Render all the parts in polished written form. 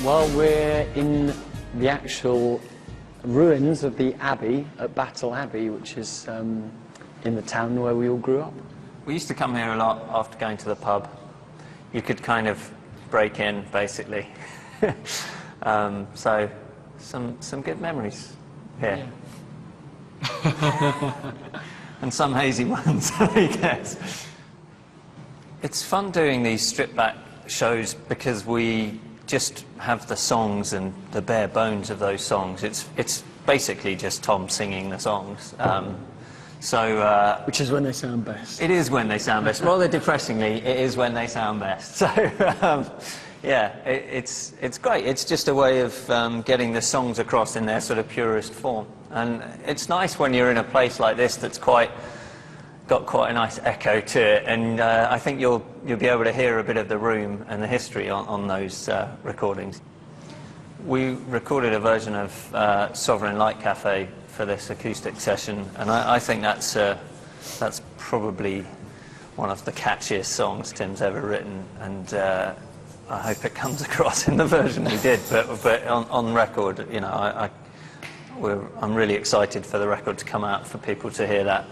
Well, we're in the actual ruins of the Abbey at Abbey, which is in the town where we all grew up. We used to come here a lot after going to the pub. You could kind of break in, basically. So, some good memories here. Yeah. And some hazy ones, I guess. It's fun doing these stripped-back shows because we just have the songs and the bare bones of those songs. It's basically just Tom singing the songs. Which is when they sound best. It is when they sound best. Rather depressingly, it is when they sound best. So, yeah, it's great. It's just a way of getting the songs across in their sort of purest form. And it's nice when you're in a place like this that's got quite a nice echo to it. And I think you'll be able to hear a bit of the room and the history on those recordings. We recorded a version of Sovereign Light Cafe for this acoustic session, and I think that's probably one of the catchiest songs Tim's ever written, and I hope it comes across in the version we did. But on record, you know, I'm really excited for the record to come out for people to hear that.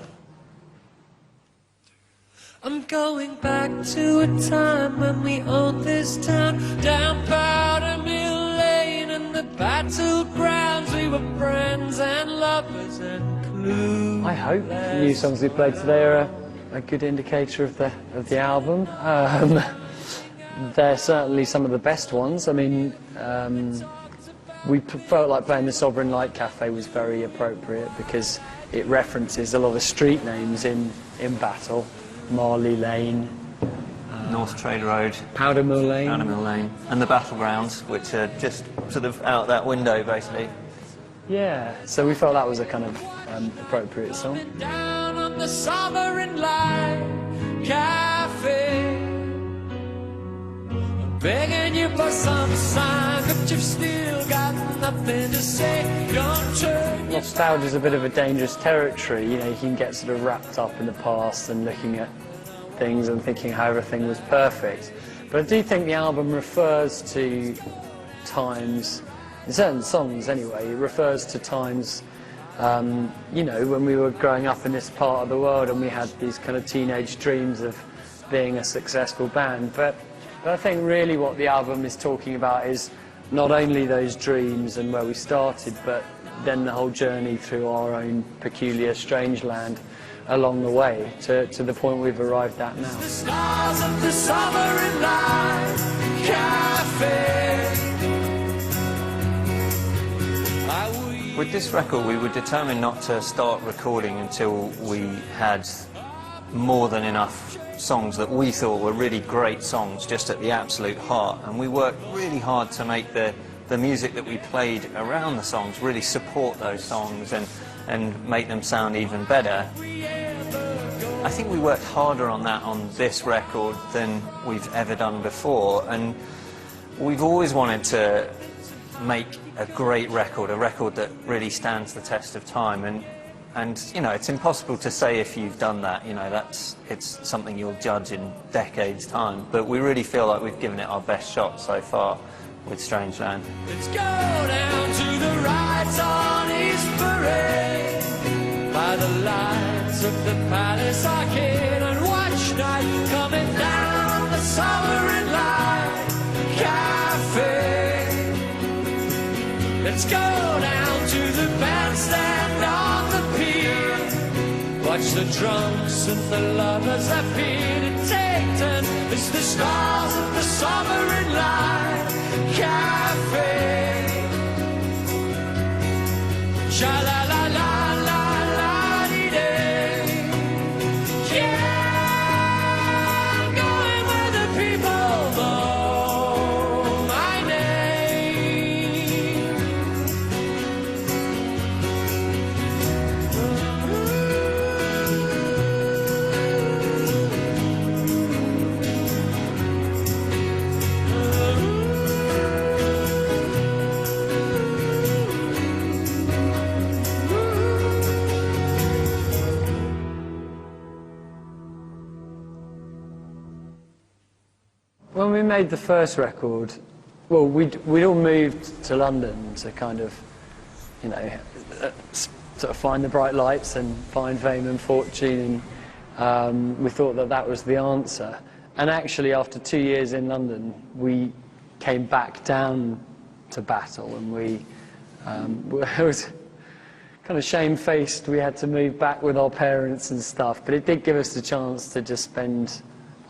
I'm going back to a time when we owned this town, down Powder Mill Lane and the battlegrounds. We were friends and lovers and clues. I hope the new songs we played today are a good indicator of the album. They're certainly some of the best ones. I mean, we felt like playing the Sovereign Light Cafe was very appropriate because it references a lot of street names in Battle. Marley Lane, North Trade Road, Powder Mill Lane, and the battlegrounds, which are just sort of out that window, basically. Yeah, so we felt that was a kind of appropriate song. Down on the Sovereign Light Cafe, I'm begging you for some sign, but you've still got nothing to say. Don't turn. Nostalgia's a bit of a dangerous territory. You know, you can get sort of wrapped up in the past and looking at things and thinking how everything was perfect. But I do think the album refers to times, in certain songs anyway, it refers to times, you know, when we were growing up in this part of the world and we had these kind of teenage dreams of being a successful band. But I think really what the album is talking about is not only those dreams and where we started, but then the whole journey through our own peculiar strange land along the way to the point we've arrived at now. The stars of the Sovereign Light Cafe. With this record, we were determined not to start recording until we had more than enough songs that we thought were really great songs, just at the absolute heart. And we worked really hard to make the music that we played around the songs really support those songs and make them sound even better. I think we worked harder on that on this record than we've ever done before, and we've always wanted to make a great record, a record that really stands the test of time. And you know, it's impossible to say if you've done that. You know, it's something you'll judge in decades' time. But we really feel like we've given it our best shot so far with Strangeland. Let's go down to the rides on East Parade by the lights of the Palace Arcade and watch night coming down on the Sovereign Light Cafe. Let's go down to the bandstand on the pier, watch the drunks and the lovers appear to take turns as the stars of the Sovereign Light Cafe. Sha la la la la la dee day. Yeah, I'm going where the people know my name. When we made the first record, well, we'd all moved to London to kind of, you know, sort of find the bright lights and find fame and fortune, and we thought that that was the answer. And actually, after 2 years in London, we came back down to Battle, and we it was kind of shamefaced. We had to move back with our parents and stuff, but it did give us the chance to just spend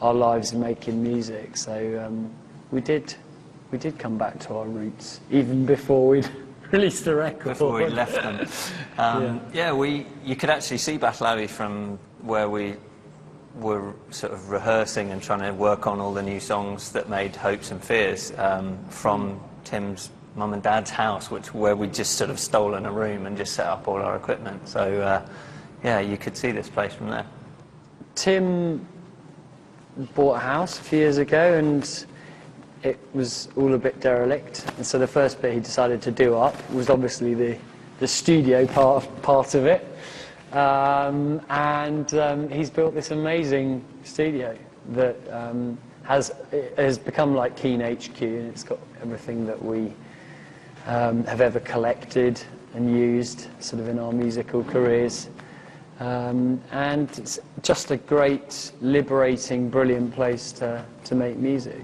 our lives making music. So we did come back to our roots, even before we'd released the record. Before we left them. You could actually see Battle Abbey from where we were sort of rehearsing and trying to work on all the new songs that made Hopes and Fears, from Tim's mum and dad's house, where we'd just sort of stolen a room and just set up all our equipment. So yeah, you could see this place from there. Tim bought a house a few years ago, and it was all a bit derelict, and so the first bit he decided to do up was obviously the studio part of it, and he's built this amazing studio that has become like Keane HQ, and it's got everything that we have ever collected and used sort of in our musical careers, and it's just a great, liberating, brilliant place to make music.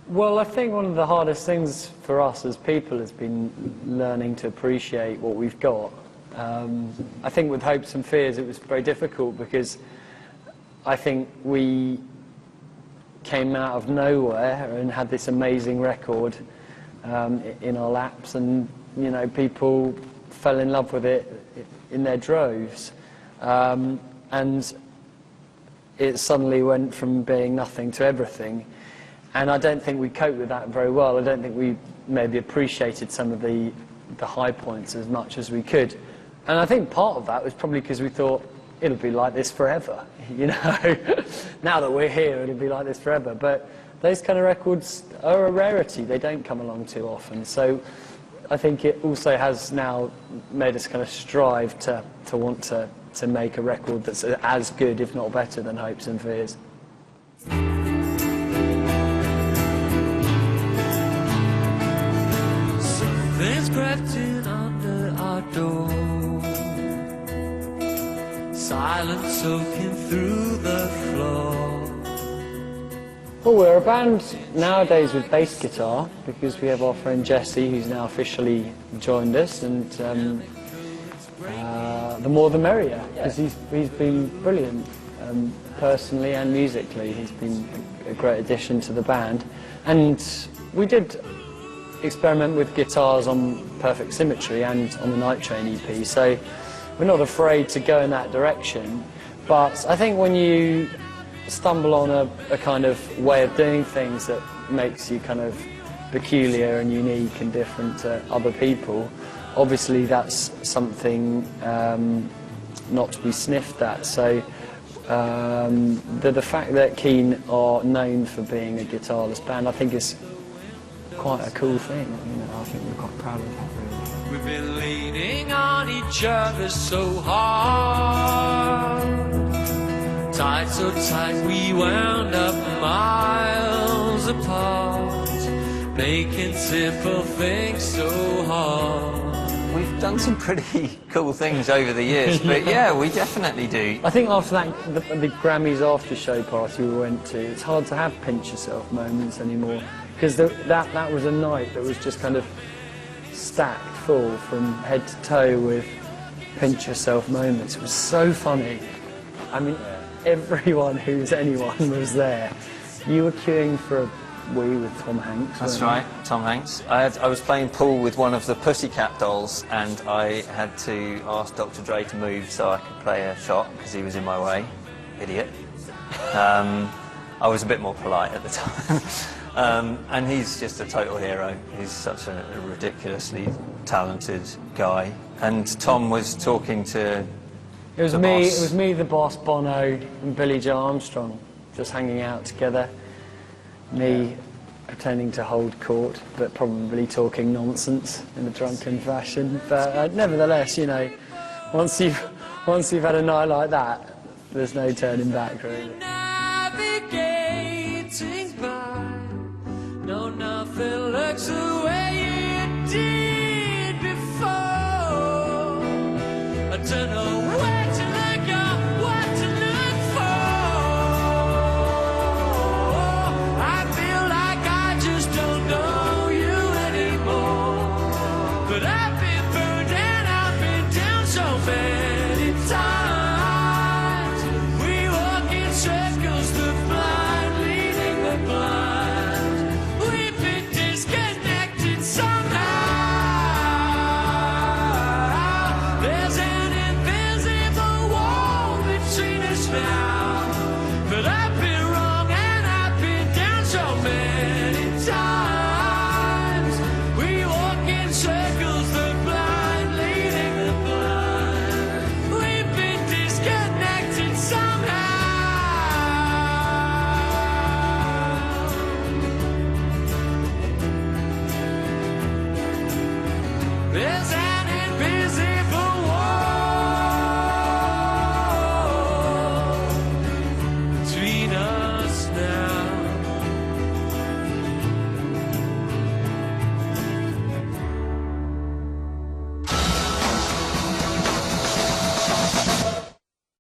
Well, I think one of the hardest things for us as people has been learning to appreciate what we've got. I think with Hopes and Fears it was very difficult, because I think we came out of nowhere and had this amazing record in our laps, and you know, people fell in love with it in their droves, and it suddenly went from being nothing to everything. And I don't think we coped with that very well. I don't think we maybe appreciated some of the high points as much as we could. And I think part of that was probably because we thought, it'll be like this forever, you know. Now that we're here, it'll be like this forever. But those kind of records are a rarity. They don't come along too often. So I think it also has now made us kind of strive to want to make a record that's as good, if not better, than Hopes and Fears. Something's crept in under our door, silence soaking through the floor. Well, we're a band nowadays with bass guitar, because we have our friend Jesse, who's now officially joined us, and the more the merrier, because he's been brilliant, personally and musically. He's been a great addition to the band, and we did experiment with guitars on Perfect Symmetry and on the Night Train EP, so we're not afraid to go in that direction. But I think when you stumble on a kind of way of doing things that makes you kind of peculiar and unique and different to other people, obviously that's something not to be sniffed at. So the fact that Keane are known for being a guitarless band, I think is quite a cool thing. You know, I think we're quite proud of that, really. We've been leaning on each other so hard, tied so tight we wound up miles apart, making simple things so hard. We've done some pretty cool things over the years, but yeah, we definitely do. I think after that, the Grammys after show party we went to, it's hard to have pinch yourself moments anymore, because that was a night that was just kind of stacked full from head to toe with pinch yourself moments. It was so funny. I mean, everyone who's anyone was there. You were queuing for a wee with Tom Hanks. That's right, Tom Hanks. I was playing pool with one of the Pussycat dolls, and I had to ask Dr. Dre to move so I could play a shot because he was in my way. Idiot. I was a bit more polite at the time. And he's just a total hero. He's such a ridiculously talented guy. And Tom was talking to It was me, the boss, Bono, and Billy Joe Armstrong, just hanging out together. Me pretending to hold court, but probably talking nonsense in a drunken fashion. But nevertheless, you know, once you've had a night like that, there's no turning back, really.